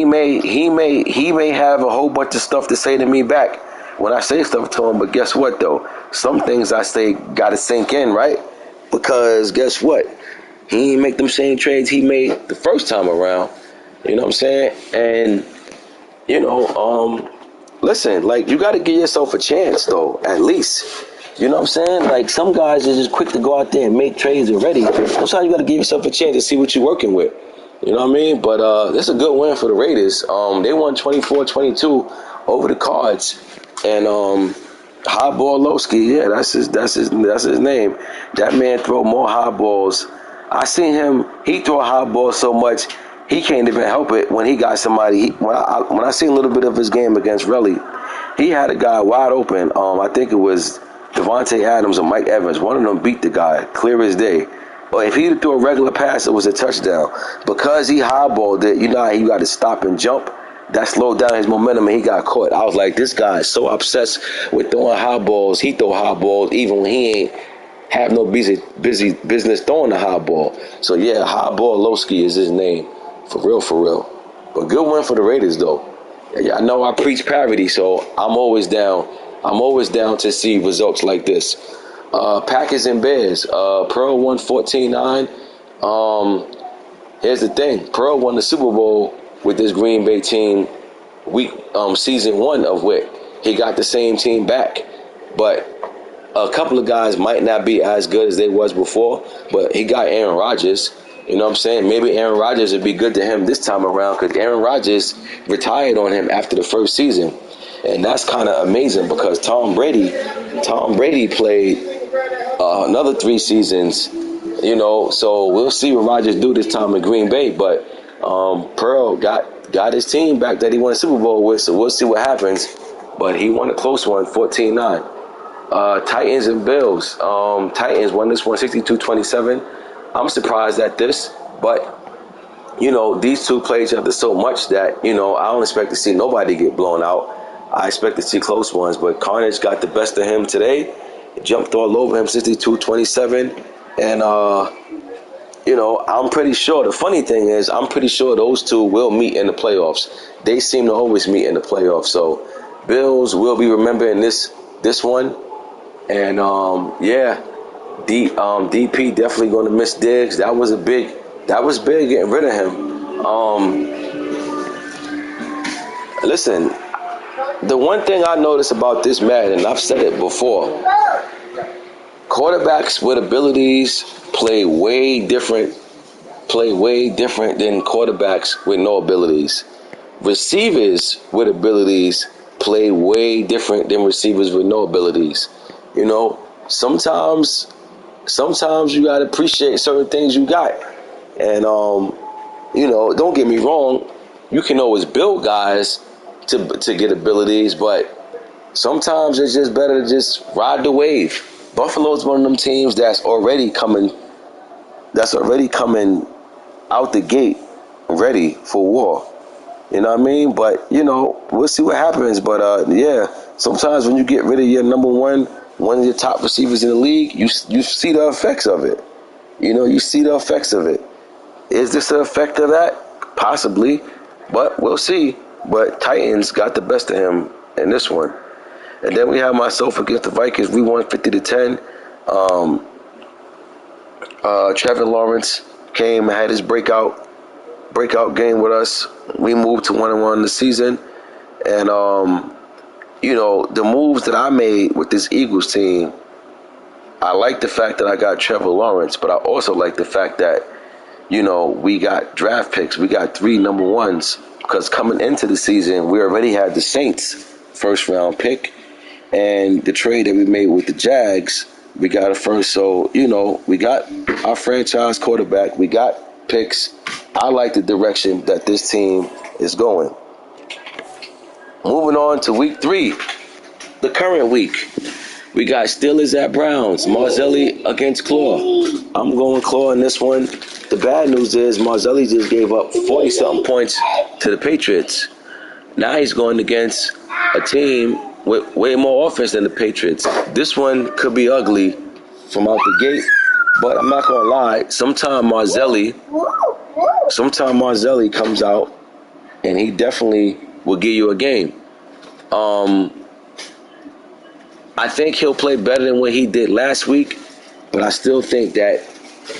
may have a whole bunch of stuff to say to me back when I say stuff to him. But guess what, though? Some things I say got to sink in, right? Because guess what? He ain't make them same trades he made the first time around. You know what I'm saying? And, you know, listen, like, you got to give yourself a chance, though, at least. You know what I'm saying? Like, some guys are just quick to go out there and make trades already. Sometimes you got to give yourself a chance to see what you're working with. You know what I mean? But that's a good win for the Raiders. They won 24-22 over the Cards. And Highball Lowski, yeah, that's his name. That man throw more high balls. I seen him, he throw a high ball so much, he can't even help it when he got somebody. When I seen a little bit of his game against Relly, he had a guy wide open. I think it was Devontae Adams or Mike Evans. One of them beat the guy, clear as day. But if he threw a regular pass, it was a touchdown. Because he highballed it, you know how he got to stop and jump? That slowed down his momentum and he got caught. I was like, this guy is so obsessed with throwing high balls. He throw high balls even when he ain't have no busy business throwing the high ball. So yeah, Highball Lowski is his name. For real. But good win for the Raiders, though. Yeah, I know I preach parity, so I'm always down. I'm always down to see results like this. Packers and Bears. Pearl won 14-9. Here's the thing. Pearl won the Super Bowl with this Green Bay team season 1 of which he got the same team back. But a couple of guys might not be as good as they was before, but he got Aaron Rodgers. You know what I'm saying? Maybe Aaron Rodgers would be good to him this time around because Aaron Rodgers retired on him after the first season. And that's kind of amazing because Tom Brady played another 3 seasons, you know, so we'll see what Rodgers do this time in Green Bay. But Pearl got his team back that he won a Super Bowl with, so we'll see what happens. But he won a close one, 14-9. Titans and Bills. Titans won this one 62-27. I'm surprised at this, but you know, these two play each other so much that, you know, I don't expect to see nobody get blown out. I expect to see close ones, but Carnage got the best of him today. Jumped all over him 62-27. And you know, I'm pretty sure, the funny thing is, I'm pretty sure those two will meet in the playoffs. They seem to always meet in the playoffs. So Bills will be remembering this one. And yeah, DP definitely going to miss Diggs. That was big getting rid of him. Listen, the one thing I noticed about this Madden, and I've said it before, quarterbacks with abilities play way different than quarterbacks with no abilities. Receivers with abilities play way different than receivers with no abilities. You know, sometimes you gotta appreciate certain things you got. And you know, don't get me wrong, you can always build guys to get abilities, but sometimes it's just better to just ride the wave. Buffalo's one of them teams that's already coming out the gate ready for war. You know what I mean? But, you know, we'll see what happens. But, yeah, sometimes when you get rid of your number one of your top receivers in the league, you see the effects of it. You know, you see the effects of it. Is this the effect of that? Possibly. But we'll see. But Titans got the best of him in this one. And then we have myself against the Vikings. We won 50-10. Trevor Lawrence came and had his breakout game with us. We moved to 1-1 this season. And, you know, the moves that I made with this Eagles team, I like the fact that I got Trevor Lawrence, but I also like the fact that, you know, we got draft picks. We got 3 number ones because coming into the season, we already had the Saints first round pick. And the trade that we made with the Jags, we got a first. So, you know, we got our franchise quarterback. We got picks. I like the direction that this team is going. Moving on to week 3, the current week. We got Steelers at Browns. Marzelli against Claw. I'm going Claw in this one. The bad news is Marzelli just gave up 40-something points to the Patriots. Now he's going against a team with way more offense than the Patriots. This one could be ugly from out the gate, but I'm not going to lie. Sometimes Marzelli comes out and he definitely will give you a game. I think he'll play better than what he did last week, but I still think that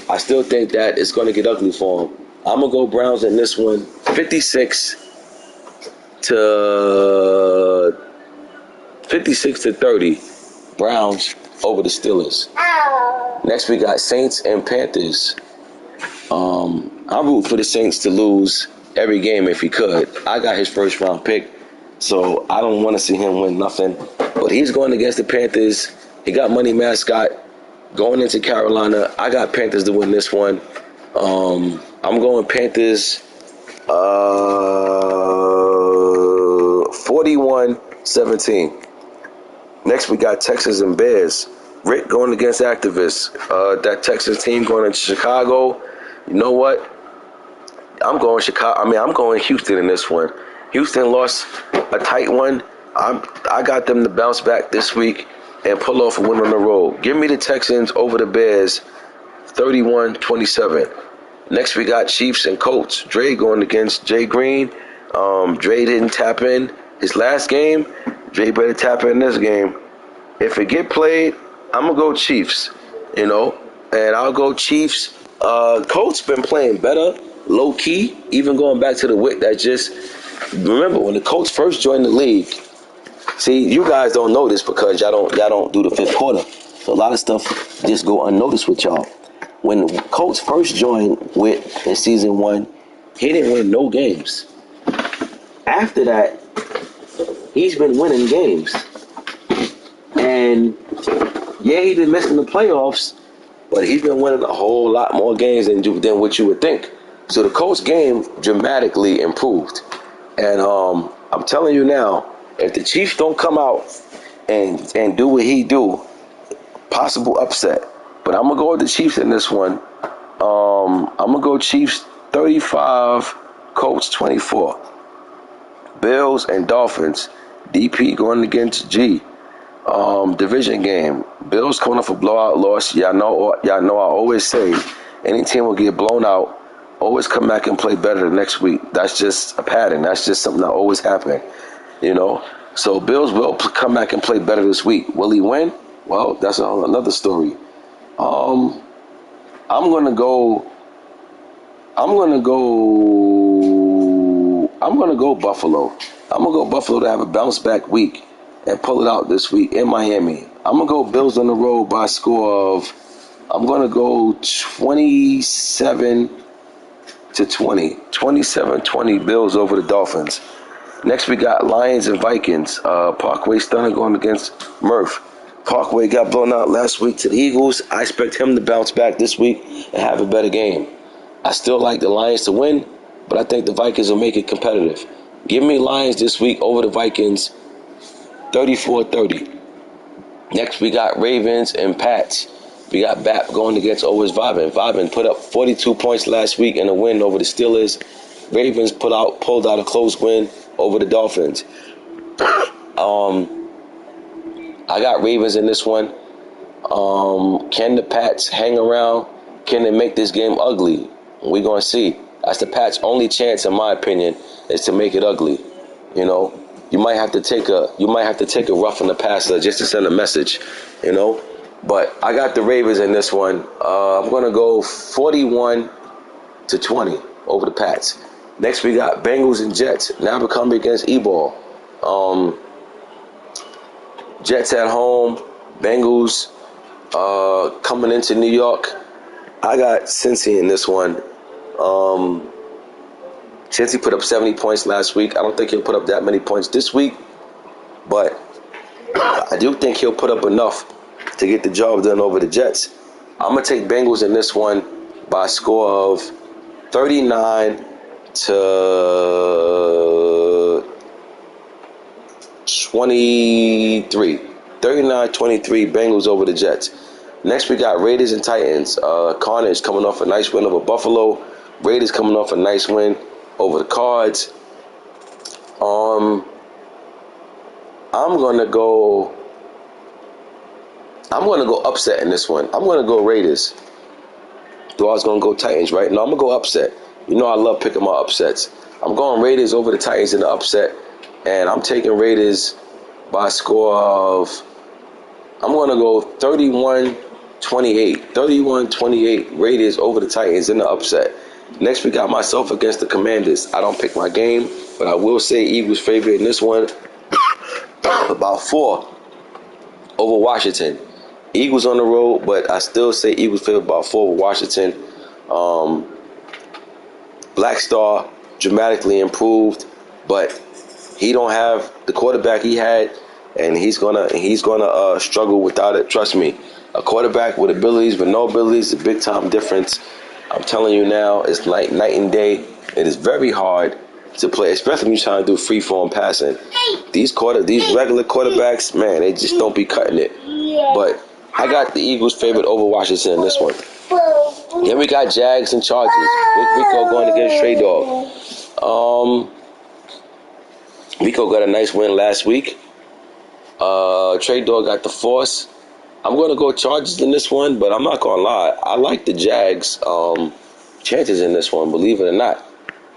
it's going to get ugly for him. I'm gonna go Browns in this one, 56 to 30. Browns over the Steelers. Next we got Saints and Panthers. I root for the Saints to lose every game if he could. I got his first round pick, so I don't want to see him win nothing. But he's going against the Panthers. He got Money Mascot going into Carolina. I got Panthers to win this one. I'm going Panthers 41-17. Next we got Texans and Bears. Rick going against activists. That Texans team going into Chicago. You know what? I'm going Houston in this one. Houston lost a tight one. I got them to bounce back this week and pull off a win on the road. Give me the Texans over the Bears, 31-27. Next we got Chiefs and Colts. Dre going against Jay Green. Dre didn't tap in his last game. Dre better tap in this game. If it get played, I'm going to go Chiefs, and I'll go Chiefs. Colts been playing better, low key, even going back to the wick that just, remember when the Colts first joined the league. See, you guys don't know this because y'all don't do the fifth quarter. So a lot of stuff just go unnoticed with y'all. When the Colts first joined with in season 1, he didn't win no games. After that, he's been winning games. And yeah, he's been missing the playoffs, but he's been winning a whole lot more games than what you would think. So the Colts game dramatically improved. And I'm telling you now, if the Chiefs don't come out and do what he do, possible upset. But I'm going to go with the Chiefs in this one. I'm going to go Chiefs 35, Colts 24. Bills and Dolphins. DP going against G. Division game. Bills coming off a blowout loss. Y'all know I always say any team will get blown out. Always come back and play better the next week. That's just a pattern. That's just something that always happens. So Bills will come back and play better this week. Will he win? Well, that's another story. I'm gonna go Buffalo. I'm gonna go Buffalo to have a bounce back week and pull it out this week in Miami. I'm gonna go Bills on the road by a score of, I'm gonna go 27-20. 27-20 Bills over the Dolphins. Next we got Lions and Vikings. Parkway Stunner going against Murph. Parkway got blown out last week to the Eagles. I expect him to bounce back this week and have a better game. I still like the Lions to win, but I think the Vikings will make it competitive. Give me Lions this week over the Vikings, 34-30. Next we got Ravens and Pats. We got Bap going against Owens Vibin. Vibin put up 42 points last week in a win over the Steelers. Ravens pulled out a close win over the Dolphins. I got Ravens in this one. Can the Pats hang around? Can they make this game ugly? We're going to see. That's the Pats' only chance, in my opinion, is to make it ugly. You might have to take a rough on the passer just to send a message. But I got the Ravens in this one. I'm going to go 41-20 over the Pats. Next we got Bengals and Jets. Now we're coming against E-Ball. Jets at home. Bengals coming into New York. I got Cincy in this one. Cincy put up 70 points last week. I don't think he'll put up that many points this week, but I do think he'll put up enough to get the job done over the Jets. I'm going to take Bengals in this one by a score of 39-23. 39-23 Bengals over the Jets. Next we got Raiders and Titans. Carnage coming off a nice win over Buffalo. Raiders coming off a nice win over the Cards. I'm gonna go upset in this one. I'm gonna go Raiders. Though I was gonna go Titans, right? No, I'm gonna go upset. I love picking my upsets. I'm going Raiders over the Titans in the upset, and I'm taking Raiders by a score of I'm going to go 31-28. 31-28 Raiders over the Titans in the upset. Next, we got myself against the Commanders. I don't pick my game, but I will say Eagles favorite in this one. About 4 over Washington. Eagles on the road, but I still say Eagles favorite about 4 over Washington. Black Star dramatically improved, but he don't have the quarterback he had, and he's gonna struggle without it. Trust me, a quarterback with abilities with no abilities is a big time difference. I'm telling you now, it's like night and day. It is very hard to play, especially when you're trying to do free form passing. These regular quarterbacks, man, they just don't be cutting it. But I got the Eagles favorite over Washington in this one. Then we got Jags and Chargers. Rico going against Trey Dog. Rico got a nice win last week. Trey Dog got the force. I'm going to go Chargers in this one, but I'm not going to lie. I like the Jags' chances in this one, believe it or not.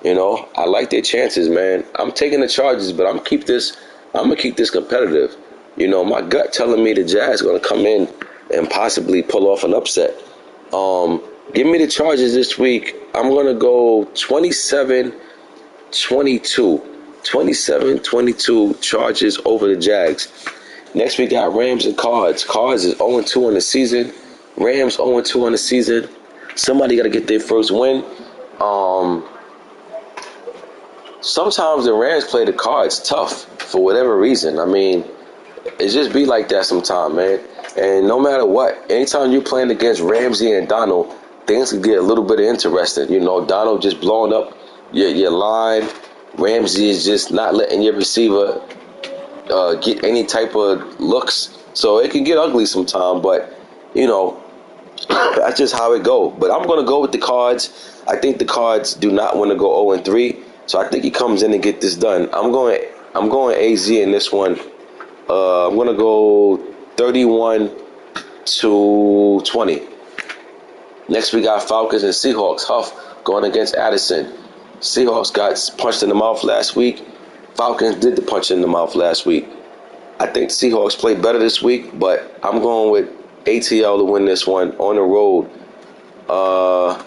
You know, I like their chances, man. I'm taking the Chargers, but I'm going to keep this competitive. You know, my gut telling me the Jags going to come in and possibly pull off an upset. Give me the Chargers this week. I'm going to go 27-22. 27-22 Chargers over the Jags. Next, we got Rams and Cards. Cards is 0-2 in the season. Rams 0-2 in the season. Somebody got to get their first win. Sometimes the Rams play the Cards tough for whatever reason. I mean, it just be like that sometimes, man. And no matter what, anytime you're playing against Ramsey and Donald, things can get a little bit interesting. You know, Donald just blowing up your line. Ramsey is just not letting your receiver get any type of looks. So it can get ugly sometimes, but, you know, that's just how it go. But I'm going to go with the Cards. I think the Cards do not want to go 0-3, so I think he comes in and get this done. I'm going AZ in this one. I'm going to go 31-20. Next, we got Falcons and Seahawks. Huff going against Addison. Seahawks got punched in the mouth last week. Falcons did the punch in the mouth last week. I think the Seahawks played better this week, but I'm going with ATL to win this one on the road. But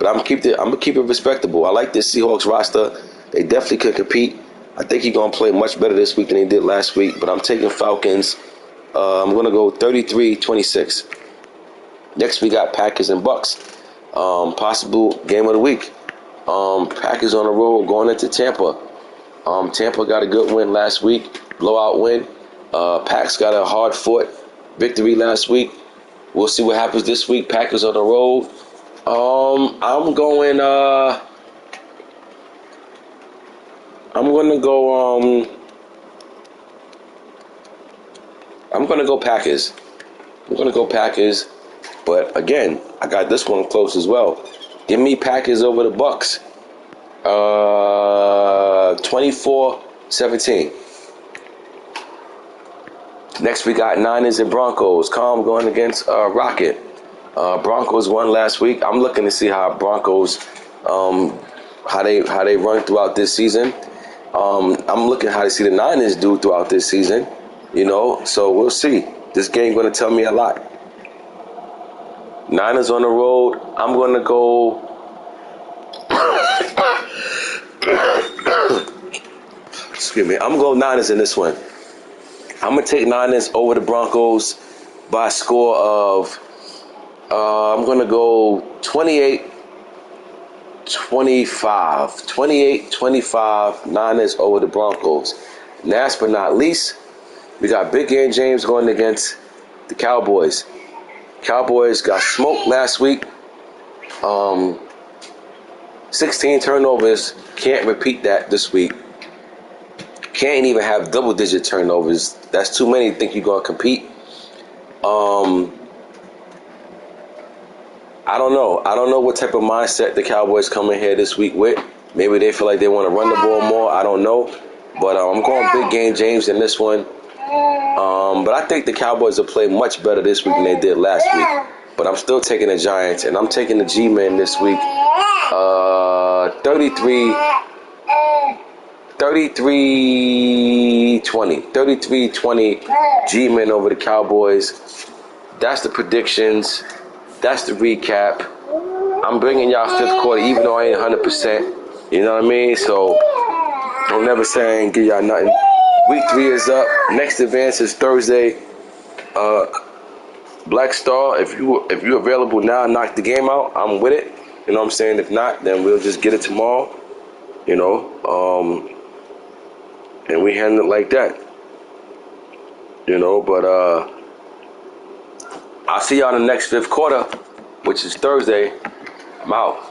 I'm gonna keep it respectable. I like this Seahawks roster. They definitely could compete. I think he's gonna play much better this week than he did last week. But I'm taking Falcons. I'm gonna go 33-26. Next, we got Packers and Bucks. Possible game of the week. Packers on the road going into Tampa. Tampa got a good win last week, blowout win. Packs got a hard-fought victory last week. We'll see what happens this week. Packers on the road. I'm going to go Packers. I'm going to go Packers. But again, I got this one close as well. Give me Packers over the Bucks. 24-17. Next, we got Niners and Broncos. Calm going against Rocket. Broncos won last week. I'm looking to see how Broncos, how they run throughout this season. I'm looking how to see the Niners do throughout this season. You know, so we'll see. This game going to tell me a lot. Niners on the road. I'm going to go. Excuse me. I'm going to go Niners in this one. I'm going to take Niners over the Broncos by a score of, I'm going to go 28-25. 28-25, Niners over the Broncos. Last but not least, we got Big Game James going against the Cowboys. Cowboys got smoked last week. 16 turnovers. Can't repeat that this week. Can't even have double-digit turnovers. That's too many to think you're going to compete. I don't know. I don't know what type of mindset the Cowboys come in here this week with. Maybe they feel like they want to run the ball more. I don't know. But I'm going Big Game James in this one. But I think the Cowboys will play much better this week than they did last week. But I'm still taking the Giants, and I'm taking the G-Men this week. 33-24. 33-20. 33-20 G-Men over the Cowboys. That's the predictions. That's the recap. I'm bringing y'all fifth quarter, even though I ain't 100%. You know what I mean? So don't never say I ain't give y'all nothing. Week 3 is up. Next advance is Thursday. Black Star, if you're available now, knock the game out. I'm with it. You know what I'm saying? If not, then we'll just get it tomorrow. You know, and we handle it like that. You know, but I'll see y'all in the next fifth quarter, which is Thursday. I'm out.